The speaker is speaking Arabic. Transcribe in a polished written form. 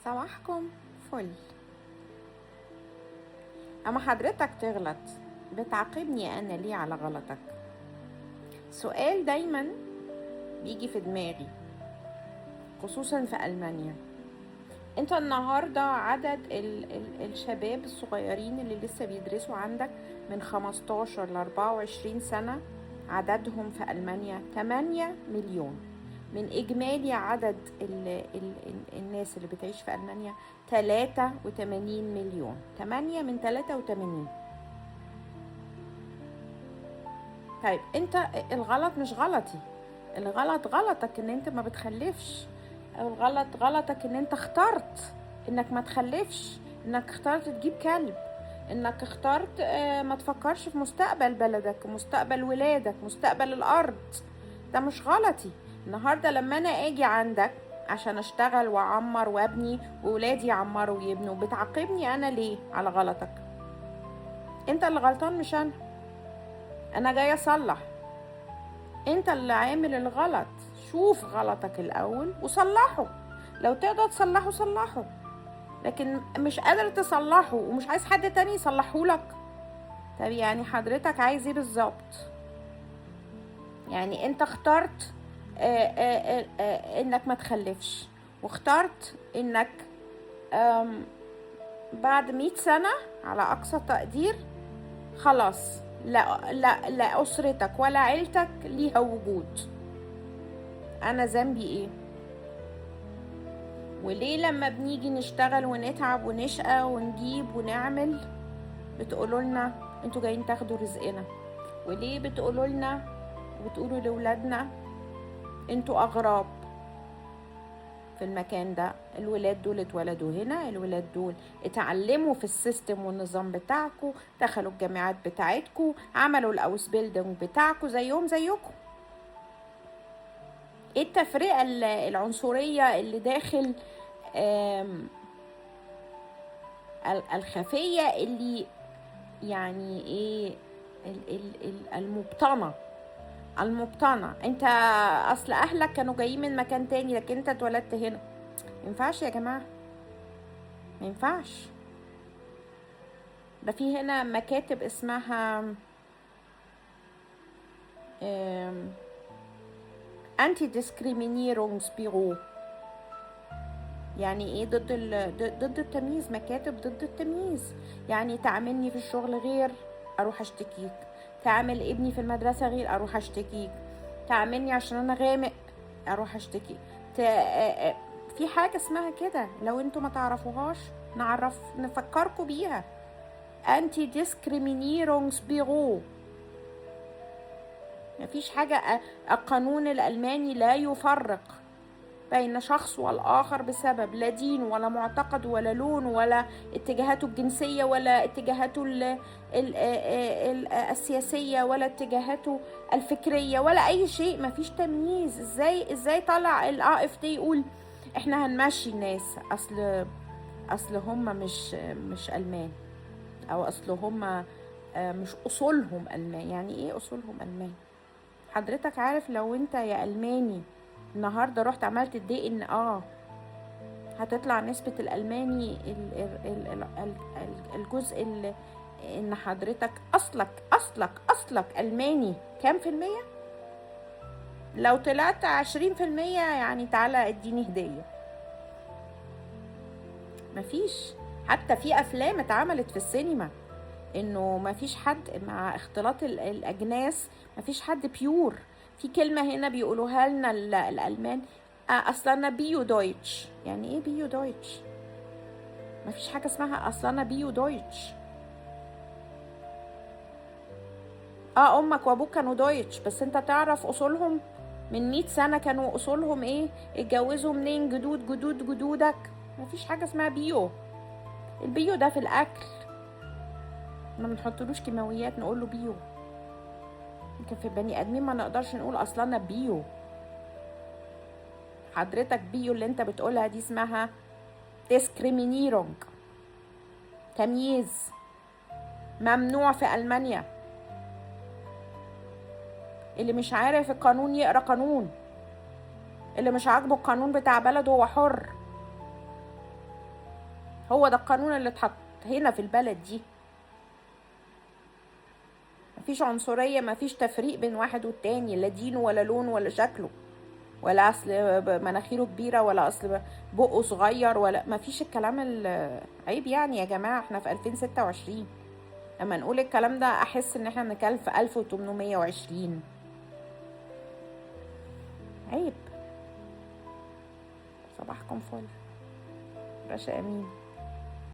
صباحكم فل. اما حضرتك تغلط بتعاقبني انا ليه على غلطك؟ سؤال دايما بيجي في دماغي خصوصا في ألمانيا. انت النهاردة عدد الشباب الصغيرين اللي لسه بيدرسوا عندك من 15 ل 24 سنة عددهم في ألمانيا 8 مليون من إجمالي عدد الناس اللي بتعيش في ألمانيا 83 مليون. 8 من 83. طيب انت الغلط مش غلطي، الغلط غلطك ان انت ما بتخلفش، الغلط غلطك ان انت اخترت انك ما تخلفش، انك اخترت تجيب كلب، انك اخترت ما تفكرش في مستقبل بلدك، مستقبل ولادك، مستقبل الارض. ده مش غلطي. النهارده لما انا اجي عندك عشان اشتغل واعمر وابني وولادي يعمروا ويبنوا، بتعاقبني انا ليه على غلطك؟ انت اللي غلطان مش انا جاي اصلح. انت اللي عامل الغلط، شوف غلطك الاول وصلحه. لو تقدر تصلحه صلحه، لكن مش قادر تصلحه ومش عايز حد تاني يصلحه لك. طب يعني حضرتك عايز ايه بالظبط؟ يعني انت اخترت انك ما تخلفش، واخترت انك بعد 100 سنة على اقصى تقدير خلاص لا أسرتك ولا عيلتك ليها وجود. أنا ذنبي إيه؟ وليه لما بنيجي نشتغل ونتعب ونشقى ونجيب ونعمل بتقولوا لنا انتوا جايين تاخدوا رزقنا؟ وليه بتقولوا لنا وبتقولوا لولادنا انتوا أغراب في المكان ده؟ الولاد دول اتولدوا هنا، الولاد دول اتعلموا في السيستم والنظام بتاعكم، دخلوا الجامعات بتاعتكم، عملوا الاوس بيلدنج بتاعكم زيهم زيكم. ايه التفرقة العنصرية اللي داخل الخفية اللي يعني ايه المبطنة؟ انت اصل اهلك كانوا جايين من مكان تاني لكن انت اتولدت هنا. مينفعش يا جماعة، مينفعش. ده في هنا مكاتب اسمها انتي ديسكريمينيرونغسبيرو، يعني ايه ضد التمييز، مكاتب ضد التمييز. يعني تعاملني في الشغل غير اروح اشتكيك، تعامل ابني في المدرسة غير اروح اشتكيك، تعاملني عشان انا غامق اروح اشتكي. في حاجة اسمها كده، لو انتوا ما تعرفوهاش نفكركم بيها. انتي ديسكريمينيرونغسبيرو. مفيش حاجة. القانون الألماني لا يفرق بين شخص والآخر بسبب لا دين ولا معتقد ولا لون ولا اتجاهاته الجنسية ولا اتجاهاته السياسية ولا اتجاهاته الفكرية ولا أي شيء. مفيش تمييز. ازاي طلع AfD يقول احنا هنمشي الناس اصل هم مش ألمان، او اصل هم مش اصولهم ألمان. يعني ايه اصولهم ألمان؟ حضرتك عارف لو انت يا ألماني النهاردة رحت عملت DNA هتطلع نسبة الألماني الجزء ان حضرتك اصلك ألماني كام في المية؟ لو طلعت 20% يعني تعالى اديني هدية. مفيش. حتى في افلام اتعملت في السينما انه مفيش حد مع اختلاط الاجناس، مفيش حد بيور. في كلمة هنا بيقولوها لنا الالمان، اصلا بيو دويتش. يعني ايه بيو دويتش؟ مفيش حاجة اسمها اصلا بيو دويتش. امك وابوك كانوا دويتش، بس انت تعرف اصولهم من 100 سنة كانوا اصولهم ايه؟ اتجوزوا منين جدودك. مفيش حاجة اسمها بيو. البيو ده في الاكل، ما بنحطلوش كيماويات نقول له بيو. لكن في البني ادمين ما نقدرش نقول اصلا بيو. حضرتك بيو اللي انت بتقولها دي اسمها ديسكريمينيرونج، تمييز، ممنوع في ألمانيا. اللي مش عارف القانون يقرأ قانون، اللي مش عاجبه القانون بتاع بلده هو حر. هو ده القانون اللي اتحط هنا في البلد دي. مفيش عنصرية، مفيش تفريق بين واحد والتاني، لا دينه ولا لونه ولا شكله ولا اصل مناخيره كبيرة ولا اصل بقه صغير، ولا مفيش الكلام عيب يعني يا جماعة. احنا في 2026 لما نقول الكلام ده احس ان احنا بنتكلم في 1820. عيب. صباحكم فل. رشا امين.